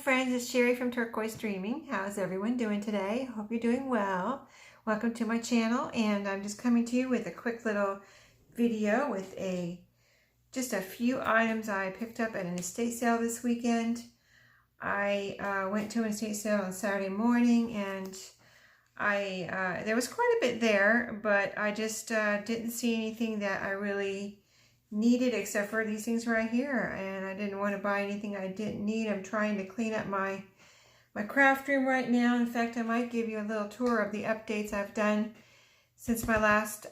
friends, it's Sherry from Turquoise Dreaming. How's everyone doing today? Hope you're doing well. Welcome to my channel, and I'm just coming to you with a quick little video with just a few items I picked up at an estate sale this weekend. I went to an estate sale on Saturday morning, and there was quite a bit there, but I just didn't see anything that I really needed except for these things right here, and I didn't want to buy anything I didn't need. I'm trying to clean up my craft room right now. In fact, I might give you a little tour of the updates I've done since my last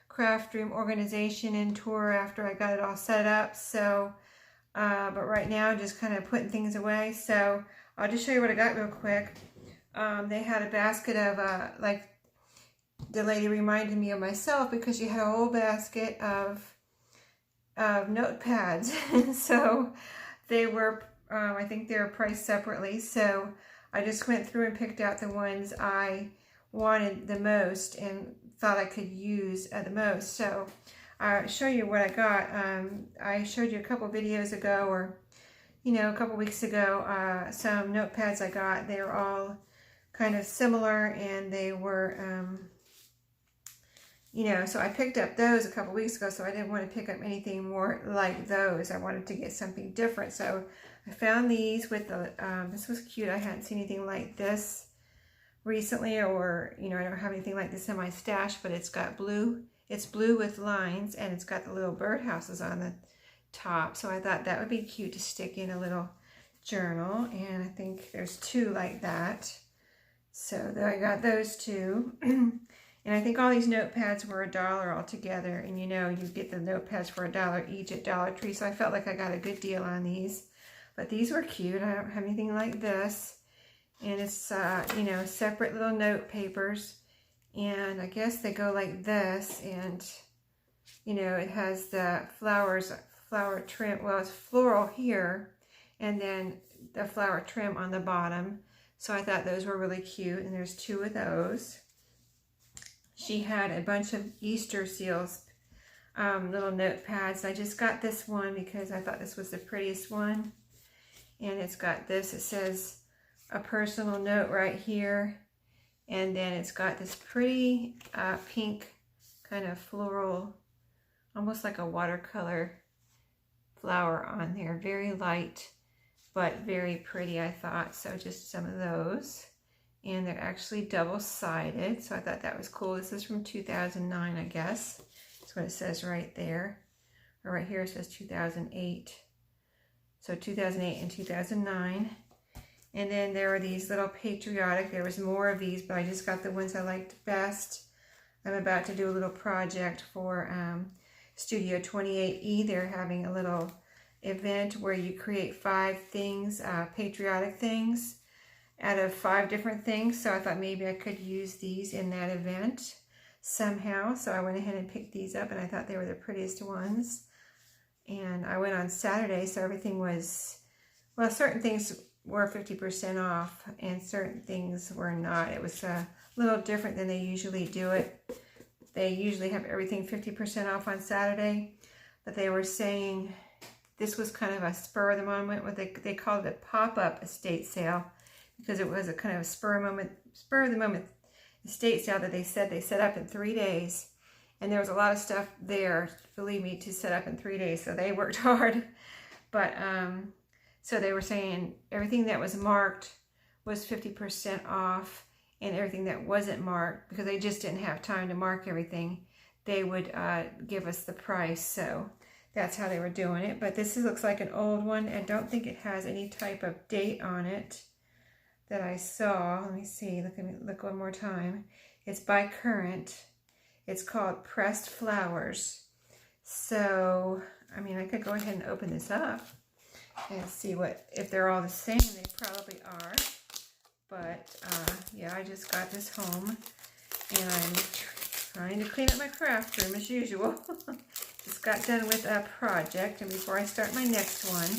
craft room organization and tour after I got it all set up. So but right now just kind of putting things away. So I'll just show you what I got real quick. They had a basket of like, the lady reminded me of myself because she had a whole basket of notepads. So they were I think they were priced separately, so I just went through and picked out the ones I wanted the most and thought I could use the most. So I'll show you what I got. I showed you a couple videos ago, or a couple weeks ago, some notepads I got. They were all kind of similar, and they were so I picked up those a couple weeks ago, so I didn't want to pick up anything more like those. I wanted to get something different. So I found these with the, this was cute. I hadn't seen anything like this recently, or, I don't have anything like this in my stash, but it's got blue. It's blue with lines, and it's got the little birdhouses on the top. So I thought that would be cute to stick in a little journal, and I think there's two like that. So there, I got those two. And I think all these notepads were $1 altogether. And you get the notepads for $1 each at Dollar Tree. So I felt like I got a good deal on these. But these were cute. I don't have anything like this. And it's, separate little note papers. And I guess they go like this. And, it has the flower trim. Well, it's floral here. And then the flower trim on the bottom. So I thought those were really cute. And there's two of those. She had a bunch of Easter seals, little notepads. I just got this one because I thought this was the prettiest one. And it's got this, it says a personal note right here. And then it's got this pretty pink kind of floral, almost like a watercolor flower on there. Very light, but very pretty, I thought. So just some of those. And they're actually double-sided, so I thought that was cool. This is from 2009, I guess. That's what it says right there. Or right here it says 2008. So 2008 and 2009. And then there were these little patriotic. There was more of these, but I just got the ones I liked best. I'm about to do a little project for Studio 28E. They're having a little event where you create 5 things, patriotic things, out of 5 different things. So I thought maybe I could use these in that event somehow. So I went ahead and picked these up, and I thought they were the prettiest ones. And I went on Saturday, so everything was, well, certain things were 50% off and certain things were not. It was a little different than they usually do it. They usually have everything 50% off on Saturday, but they were saying this was kind of a spur of the moment. What they called it a pop-up estate sale, because it was a kind of a spur of the moment estate sale that they said they set up in 3 days. And there was a lot of stuff there, believe me, to set up in 3 days. So they worked hard. But so they were saying everything that was marked was 50% off, and everything that wasn't marked, because they just didn't have time to mark everything, they would give us the price. So that's how they were doing it. But this looks like an old one. I don't think it has any type of date on it that I saw. Let me see, look one more time. It's by Current. It's called Pressed Flowers. So, I mean, I could go ahead and open this up and see if they're all the same. They probably are. But, yeah, I just got this home, and I'm trying to clean up my craft room as usual. Just got done with a project, and before I start my next one,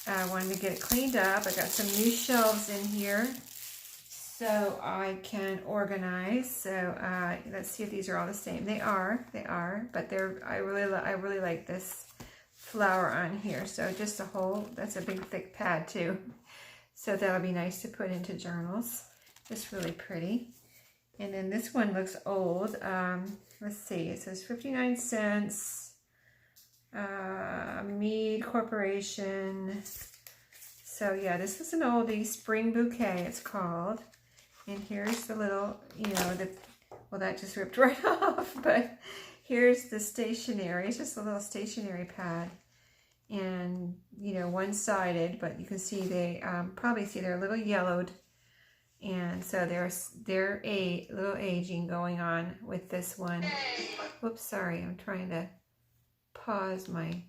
I wanted to get it cleaned up. I got some new shelves in here so I can organize. So let's see if these are all the same. They are, but I really like this flower on here. So just a whole, that's a big thick pad too. So that'll be nice to put into journals. Just really pretty. And then this one looks old. Let's see, it says 59 cents. Mead Corporation. So yeah, this is an oldie, Spring Bouquet it's called. And here's the little, you know, well that just ripped right off, but here's the stationery. It's just a little stationery pad. And, you know, one-sided, but you can see they, probably see they're a little yellowed. And so there's a little aging going on with this one. Whoops, sorry, I'm trying to pause my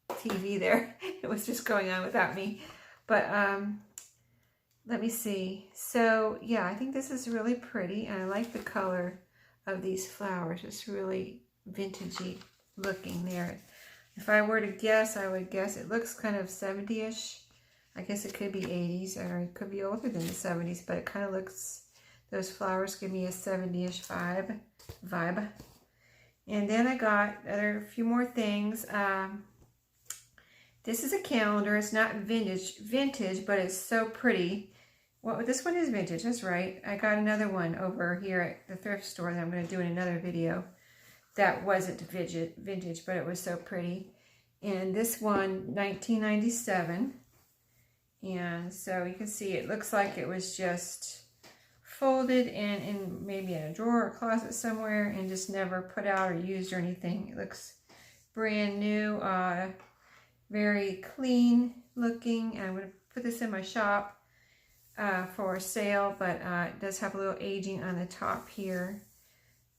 TV there. It was just going on without me. But let me see. So yeah, I think this is really pretty, and I like the color of these flowers. It's really vintagey looking there. If I were to guess, I would guess it looks kind of 70-ish. I guess it could be 80s, or it could be older than the 70s, but it kind of looks, those flowers give me a 70-ish vibe. And then I got a few more things. This is a calendar. It's not vintage, but it's so pretty. Well, this one is vintage, that's right. I got another one over here at the thrift store that I'm going to do in another video. That wasn't vintage, but it was so pretty. And this one, 1997. And so you can see it looks like it was just folded in maybe in a drawer or closet somewhere and just never put out or used or anything. It looks brand new, very clean looking. I'm going to put this in my shop for sale, but it does have a little aging on the top here.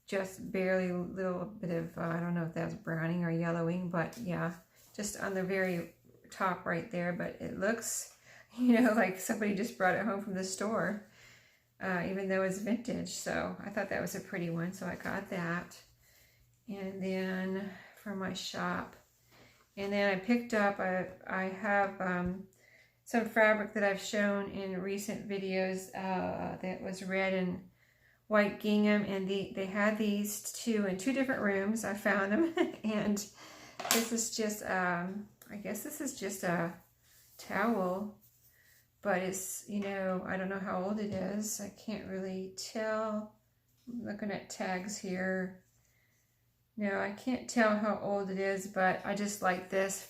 Just barely a little bit of, I don't know if that's browning or yellowing, but yeah, just on the very top right there. But it looks, you know, like somebody just brought it home from the store, even though it's vintage. So I thought that was a pretty one, so I got that. And then for my shop, and then I picked up, I have some fabric that I've shown in recent videos that was red and white gingham, and they had these in two different rooms. I found them, and this is just, I guess this is just a towel, but it's, you know, I don't know how old it is. I can't really tell. I'm looking at tags here. No, I can't tell how old it is, but I just like this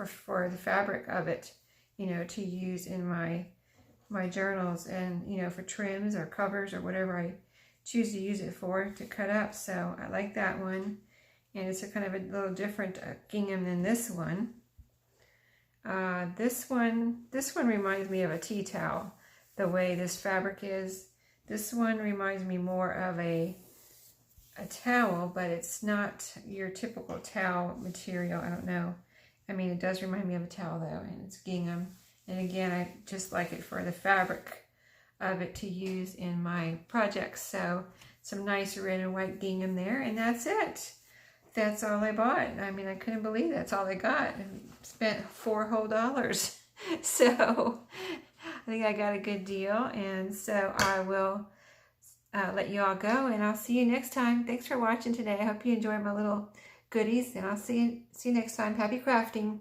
for the fabric of it, you know, to use in my journals, and, you know, for trims or covers or whatever I choose to use it for, to cut up. So I like that one, and it's a kind of a little different gingham than this one. This one reminds me of a tea towel, the way this fabric is. This one reminds me more of a towel, but it's not your typical towel material. I don't know. I mean, it does remind me of a towel though, and it's gingham. And again, I just like it for the fabric of it to use in my projects. So some nice red and white gingham there, and that's it. That's all I bought. I mean, I couldn't believe that's all I got. I spent $4 whole. So I think I got a good deal, and so I will let you all go, and I'll see you next time. Thanks for watching today. I hope you enjoyed my little goodies, and I'll see you next time. Happy crafting.